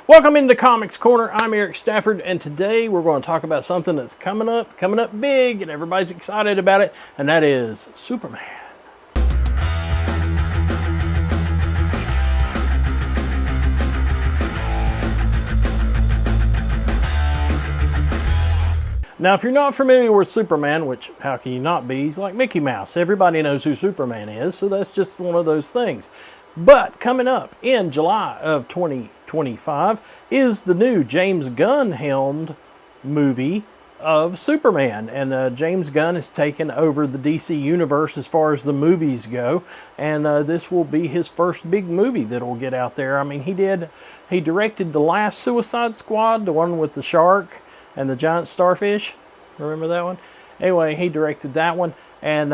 Welcome into Comics Corner. I'm Eric Stafford, and today we're going to talk about something that's coming up big, and everybody's excited about it, and that is Superman. Now, if you're not familiar with Superman, which how can you not be? He's like Mickey Mouse. Everybody knows who Superman is, so that's just one of those things. But coming up in July of 2025 is the new James Gunn helmed movie of Superman. And James Gunn has taken over the DC universe as far as the movies go. And this will be his first big movie that will get out there. I mean, he directed the last Suicide Squad, the one with the shark and the giant starfish. Remember that one? Anyway, he directed that one. And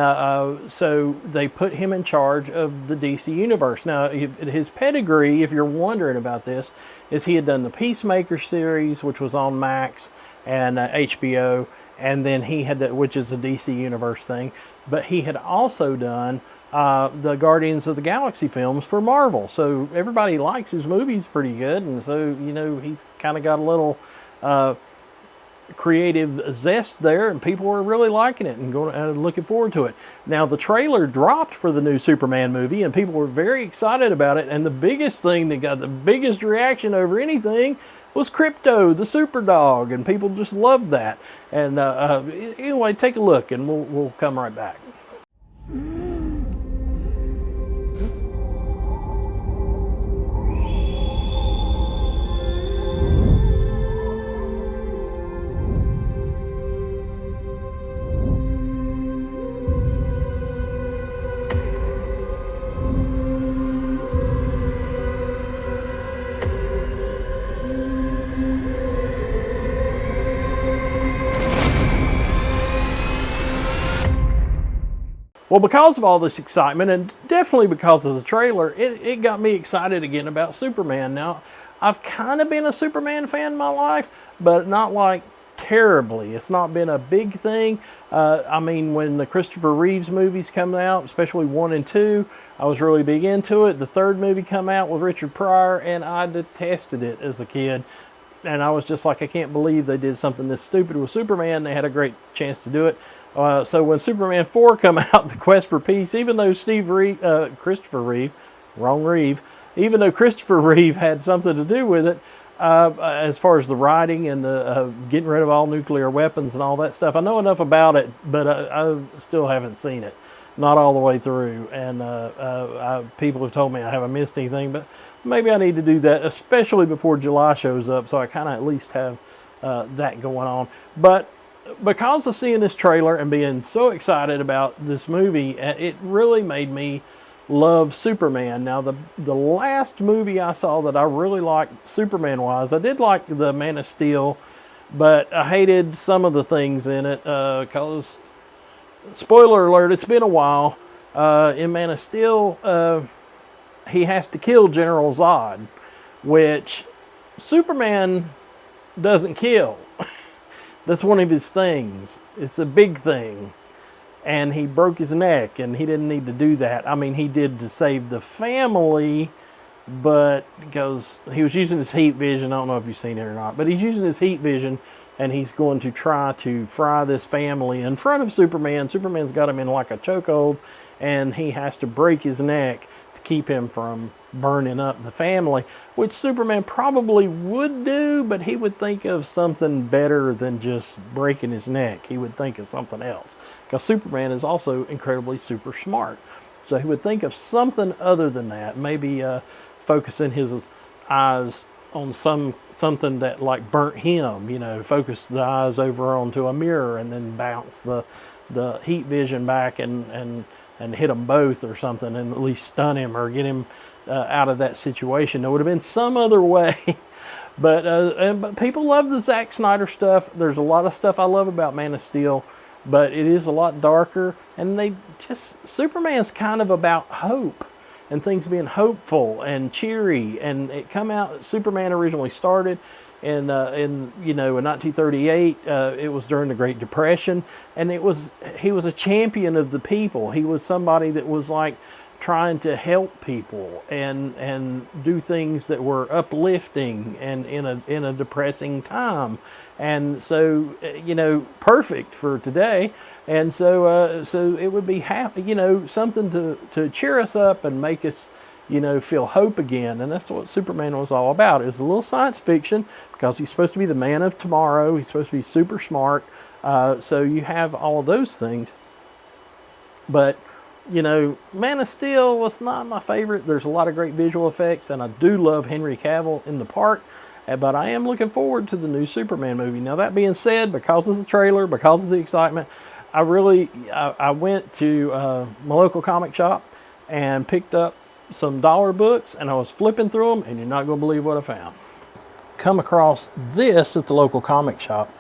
so they put him in charge of the DC Universe. Now, his pedigree, if you're wondering about this, is he had done the Peacemaker series, which was on Max and HBO, and then he had, which is a DC Universe thing, but he had also done the Guardians of the Galaxy films for Marvel. So everybody likes his movies pretty good, and so, you know, he's kind of got a little creative zest there, and people are really liking it and going and looking forward to it. Now, the trailer dropped for the new Superman movie, and people were very excited about it. And the biggest thing that got the biggest reaction over anything was Krypto, the super dog, and people just loved that. And anyway, take a look, and we'll come right back. Well, because of all this excitement, and definitely because of the trailer, it got me excited again about Superman. Now, I've kind of been a Superman fan in my life, but not like terribly. It's not been a big thing. I mean, when the Christopher Reeves movies come out, especially 1 and 2, I was really big into it. The third movie come out with Richard Pryor, and I detested it as a kid. And I was just like, I can't believe they did something this stupid with Superman. They had a great chance to do it. So when Superman 4 come out, The Quest for Peace, even though Christopher Reeve had something to do with it, as far as the writing and the getting rid of all nuclear weapons and all that stuff, I know enough about it, but I still haven't seen it. Not all the way through, and people have told me I haven't missed anything, but maybe I need to do that, especially before July shows up, so I kind of at least have that going on. But because of seeing this trailer and being so excited about this movie, it really made me love Superman. Now, the last movie I saw that I really liked Superman-wise, I did like the Man of Steel, but I hated some of the things in it because, spoiler alert, it's been a while. In Man of Steel, he has to kill General Zod, which Superman doesn't kill. That's one of his things. It's a big thing. And he broke his neck, and he didn't need to do that. I mean, he did to save the family, but because he was using his heat vision, I don't know if you've seen it or not, but he's using his heat vision, and he's going to try to fry this family in front of Superman. Superman's got him in like a chokehold, and he has to break his neck to keep him from burning up the family, which Superman probably would do, but he would think of something better than just breaking his neck. He would think of something else, because Superman is also incredibly super smart. So he would think of something other than that, maybe focusing his eyes on something that like burnt him, you know, focus the eyes over onto a mirror and then bounce the heat vision back and hit them both or something, and at least stun him or get him out of that situation. There would have been some other way, but people love the Zack Snyder stuff. There's a lot of stuff I love about Man of Steel, but it is a lot darker, and Superman's kind of about hope and things being hopeful and cheery. And it come out, Superman originally started in 1938. It was during the Great Depression, and he was a champion of the people. He was somebody that was like trying to help people and do things that were uplifting and in a depressing time, and so perfect for today. And so it would be something to cheer us up and make us feel hope again. And that's what Superman was all about. It was a little science fiction because he's supposed to be the man of tomorrow. He's supposed to be super smart. So you have all of those things. But, Man of Steel was not my favorite. There's a lot of great visual effects, and I do love Henry Cavill in the part. But I am looking forward to the new Superman movie. Now, that being said, because of the trailer, because of the excitement, I went to my local comic shop and picked up some dollar books, and I was flipping through them, and you're not going to believe what I found. Come across this at the local comic shop,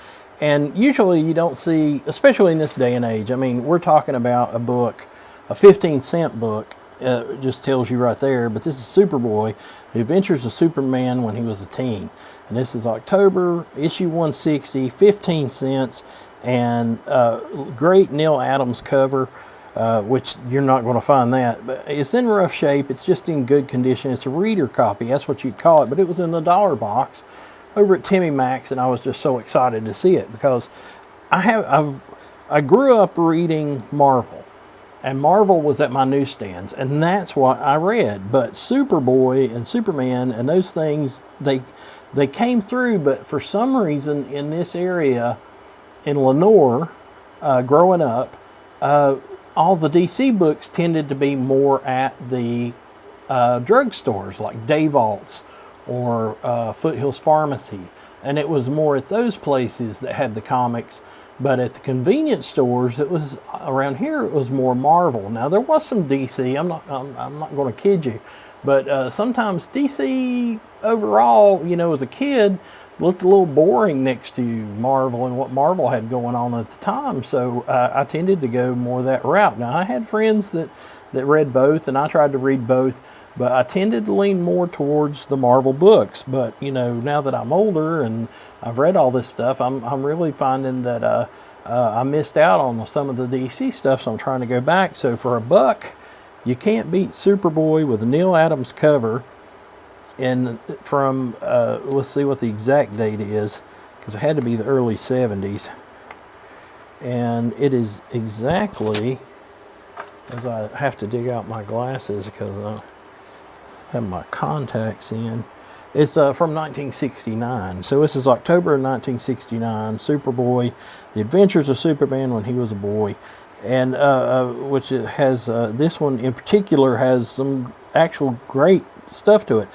and usually you don't see, especially in this day and age, I mean, we're talking about a book, a 15-cent book, it just tells you right there, but this is Superboy, The Adventures of Superman when he was a teen. And this is October, issue 160, 15 cents, and great Neal Adams cover, which you're not going to find that. But it's in rough shape. It's just in good condition. It's a reader copy. That's what you'd call it. But it was in the dollar box over at Timmy Mac's, and I was just so excited to see it because I grew up reading Marvel. And Marvel was at my newsstands, and that's what I read. But Superboy and Superman and those things, they came through, but for some reason in this area, in Lenore, growing up, all the DC books tended to be more at the drugstores, like Dayvalt's or Foothills Pharmacy. And it was more at those places that had the comics. But at the convenience stores, it was around here. It was more Marvel. Now there was some DC. I'm not going to kid you, but sometimes DC overall, as a kid, looked a little boring next to Marvel and what Marvel had going on at the time. So I tended to go more that route. Now I had friends that read both, and I tried to read both, but I tended to lean more towards the Marvel books. But now that I'm older and I've read all this stuff, I'm really finding that I missed out on some of the DC stuff, so I'm trying to go back. So for $1, you can't beat Superboy with a Neal Adams cover. And from, let's see what the exact date is, because it had to be the early 70s. And it is exactly, as I have to dig out my glasses because I have my contacts in. It's from 1969. So this is October of 1969, Superboy, The Adventures of Superman when he was a boy. And which it has, this one in particular has some actual great stuff to it.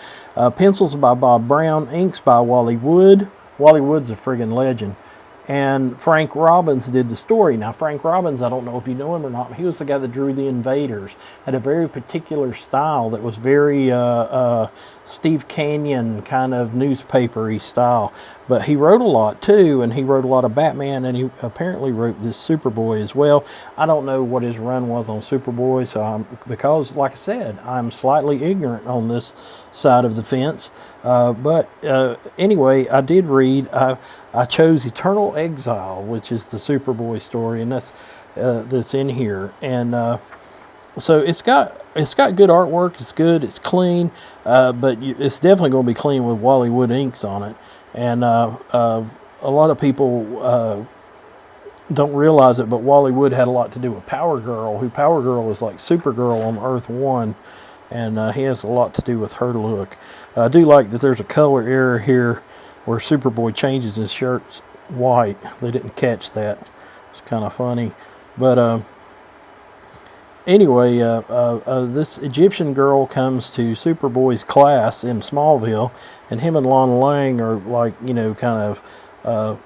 Pencils by Bob Brown, inks by Wally Wood. Wally Wood's a friggin' legend. And Frank Robbins did the story. Now, Frank Robbins, I don't know if you know him or not, but he was the guy that drew The Invaders. Had a very particular style that was very Steve Canyon kind of newspapery style. But he wrote a lot too, and he wrote a lot of Batman, and he apparently wrote this Superboy as well. I don't know what his run was on Superboy, so because, like I said, I'm slightly ignorant on this side of the fence. But anyway, I did read. I chose Eternal Exile, which is the Superboy story, and that's in here. And so it's got good artwork. It's good. It's clean, but it's definitely going to be clean with Wally Wood inks on it. And a lot of people don't realize it, but Wally Wood had a lot to do with Power Girl, who Power Girl is like Supergirl on Earth 1, and he has a lot to do with her look. I do like that there's a color error here where Superboy changes his shirts white. They didn't catch that. It's kind of funny. But anyway, this Egyptian girl comes to Superboy's class in Smallville, and him and Lana Lang are like, kind of,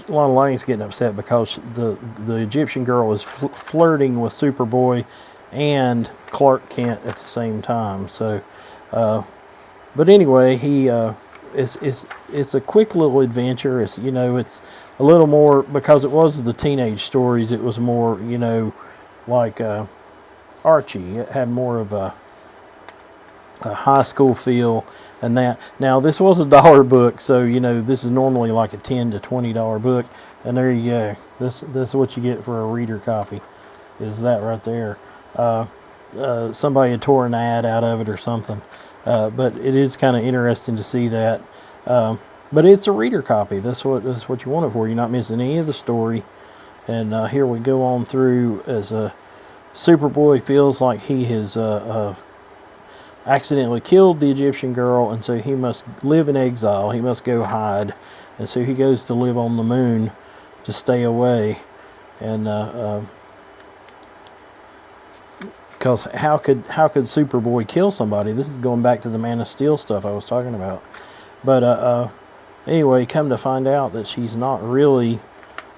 Lana Lang's getting upset because the Egyptian girl is flirting with Superboy and Clark Kent at the same time. So, but anyway, it's a quick little adventure. It's it's a little more, because it was the teenage stories. It was more like Archie. It had more of a high school feel, and that. Now this was a dollar book, so this is normally like a $10 to $20 book, and there you go. This is what you get for a reader copy, is that right there. somebody had tore an ad out of it or something. But it is kind of interesting to see that. But it's a reader copy. That's what you want it for. You're not missing any of the story. And here we go on through as Superboy feels like he has accidentally killed the Egyptian girl, and so he must live in exile. He must go hide. And so he goes to live on the moon to stay away. And because how could Superboy kill somebody? This is going back to the Man of Steel stuff I was talking about. But anyway, come to find out that she's not really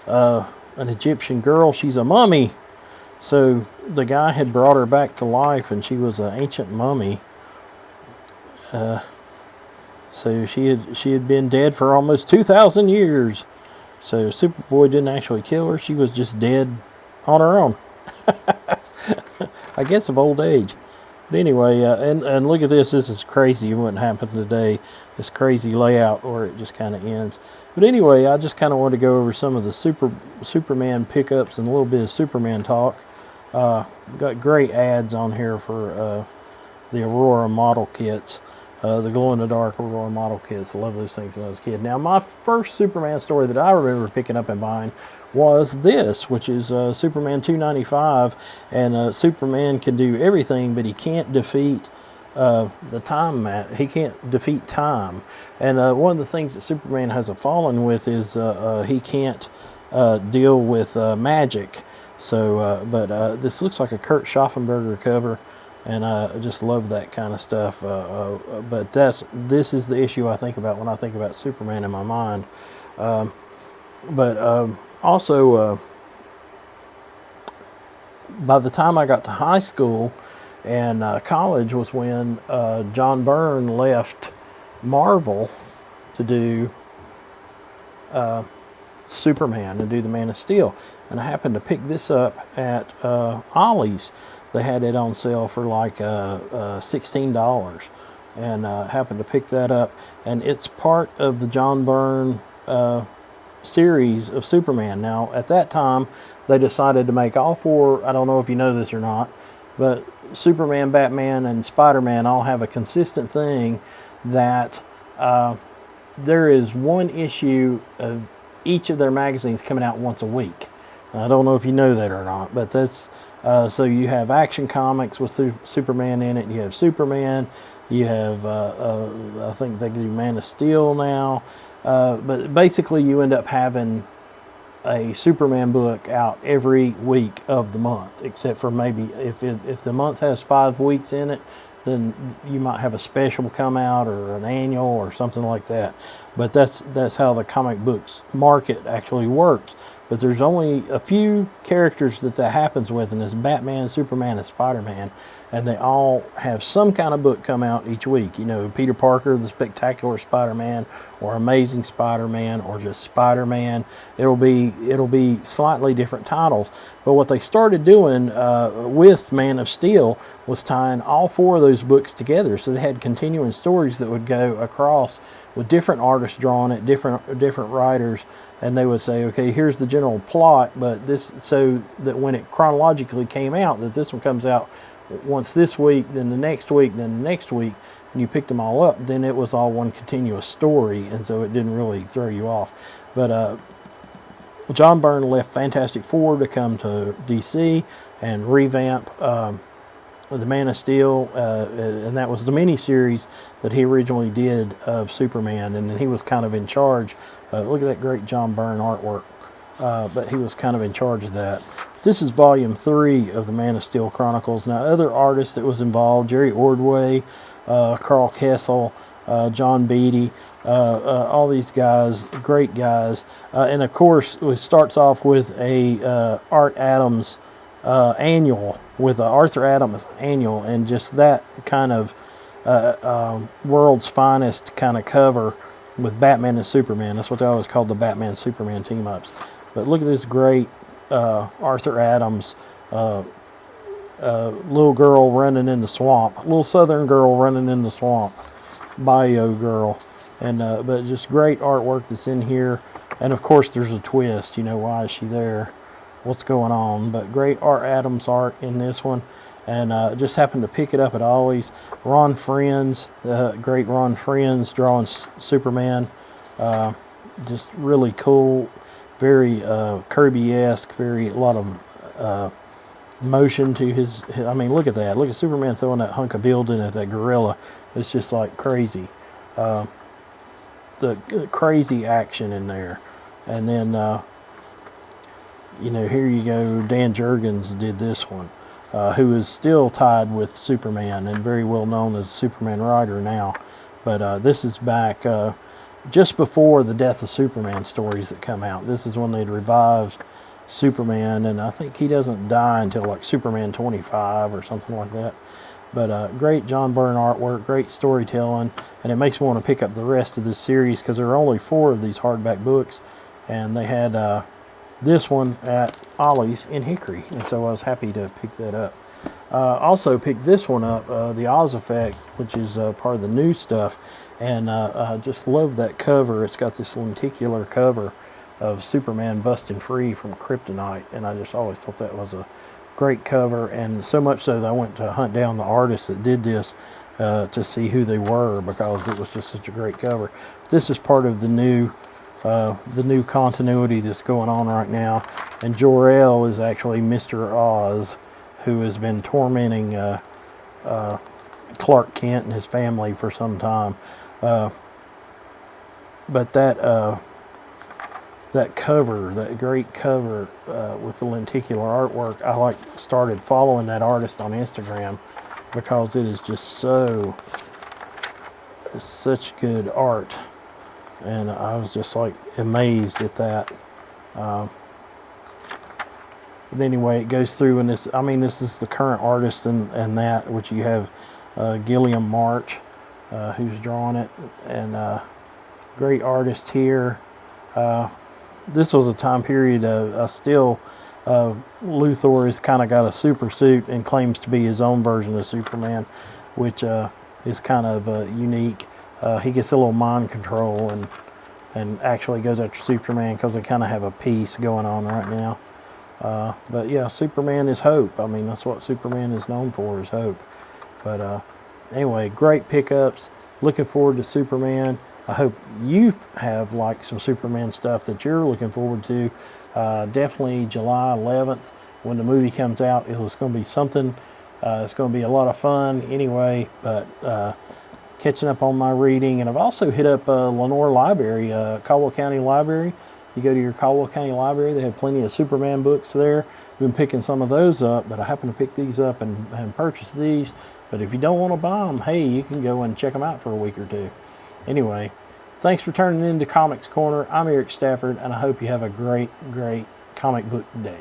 an Egyptian girl. She's a mummy. So the guy had brought her back to life, and she was an ancient mummy. So she had been dead for almost 2,000 years. So Superboy didn't actually kill her. She was just dead on her own. I guess of old age. But anyway, and look at this. This is crazy. It wouldn't happen today. This crazy layout where it just kind of ends. But anyway, I just kind of wanted to go over some of the Superman pickups and a little bit of Superman talk. Got great ads on here for the Aurora model kits. The glow-in-the-dark Aurora model kits. I love those things when I was a kid. Now, my first Superman story that I remember picking up and buying was this, which is Superman 295. And Superman can do everything, but he can't defeat the time mat. He can't defeat time. And one of the things that Superman has a fallen with is he can't deal with magic. So, but this looks like a Kurt Schaffenberger cover. And I just love that kind of stuff. But this is the issue I think about when I think about Superman in my mind. Also, by the time I got to high school and college was when John Byrne left Marvel to do Superman and do the Man of Steel. And I happened to pick this up at Ollie's. They had it on sale for like $16, and happened to pick that up. And it's part of the John Byrne series of Superman. Now, at that time, they decided to make all four. I don't know if you know this or not, but Superman, Batman, and Spider-Man all have a consistent thing that there is one issue of each of their magazines coming out once a week. I don't know if you know that or not, but that's so you have Action Comics with Superman in it. You have Superman. You have I think they do Man of Steel now. But basically, you end up having a Superman book out every week of the month, except for maybe if the month has 5 weeks in it, then you might have a special come out or an annual or something like that. But that's how the comic books market actually works. But there's only a few characters that happens with, and it's Batman, Superman, and Spider-Man. And they all have some kind of book come out each week. You know, Peter Parker, the Spectacular Spider-Man, or Amazing Spider-Man, or just Spider-Man. It'll be slightly different titles. But what they started doing with Man of Steel was tying all four of those books together. So they had continuing stories that would go across with different artists drawing it, different writers, and they would say, okay, here's the general plot, but this, so that when it chronologically came out, that this one comes out once this week, then the next week, then the next week, and you picked them all up, then it was all one continuous story, and so it didn't really throw you off. But John Byrne left Fantastic Four to come to DC and revamp the Man of Steel, and that was the miniseries that he originally did of Superman, and then he was kind of in charge. Look at that great John Byrne artwork. But he was kind of in charge of that. This is volume 3 of the Man of Steel Chronicles. Now, other artists that was involved: Jerry Ordway, Carl Kessel, John Beatty, all these guys, great guys. And of course, it starts off with a Art Adams annual, with Arthur Adams annual, and just that kind of world's finest kind of cover with Batman and Superman. That's what they always called the Batman Superman team ups. But look at this great Arthur Adams little girl running in the swamp, little southern girl running in the swamp, Bayou girl. And but just great artwork that's in here. And of course there's a twist, you know, why is she there, what's going on. But great Art Adams art in this one. and just happened to pick it up at Ollie's. Ron Friends, great Ron Friends, drawing Superman. Just really cool, very Kirby-esque, a lot of motion to his. I mean, look at that. Look at Superman throwing that hunk of building at that gorilla. It's just like crazy. The crazy action in there. And then, here you go. Dan Jurgens did this one, who is still tied with Superman and very well known as a Superman writer now. But this is back just before the Death of Superman stories that come out. This is when they'd revived Superman, and I think he doesn't die until like Superman 25 or something like that. But great John Byrne artwork, great storytelling, and it makes me want to pick up the rest of this series because there are only 4 of these hardback books, and they had this one at Ollie's in Hickory, and so I was happy to pick that up. Also picked this one up, The Oz Effect, which is part of the new stuff, and I just love that cover. It's got this lenticular cover of Superman busting free from kryptonite, and I just always thought that was a great cover, and so much so that I went to hunt down the artists that did this to see who they were, because it was just such a great cover. This is part of the new continuity that's going on right now, and Jor-El is actually Mr. Oz, who has been tormenting Clark Kent and his family for some time. But that cover, that great cover with the lenticular artwork, I started following that artist on Instagram because it is just such good art, and I was just like amazed at that. But anyway, it goes through, and this is the current artist and that, which you have Gilliam March, who's drawing it, and great artist here. This was a time period Luthor has kind of got a super suit and claims to be his own version of Superman, which is kind of unique. He gets a little mind control and actually goes after Superman because they kind of have a peace going on right now. But yeah, Superman is hope. I mean, that's what Superman is known for, is hope. But anyway, great pickups. Looking forward to Superman. I hope you have like some Superman stuff that you're looking forward to. Definitely July 11th when the movie comes out. It's going to be something. It's going to be a lot of fun anyway. But catching up on my reading, and I've also hit up Lenoir Library, Caldwell County Library. You go to your Caldwell County Library, they have plenty of Superman books there. I've been picking some of those up, but I happen to pick these up and purchase these. But if you don't want to buy them, hey, you can go and check them out for a week or two. Anyway, thanks for turning into Comics Corner. I'm Eric Stafford, and I hope you have a great, great comic book day.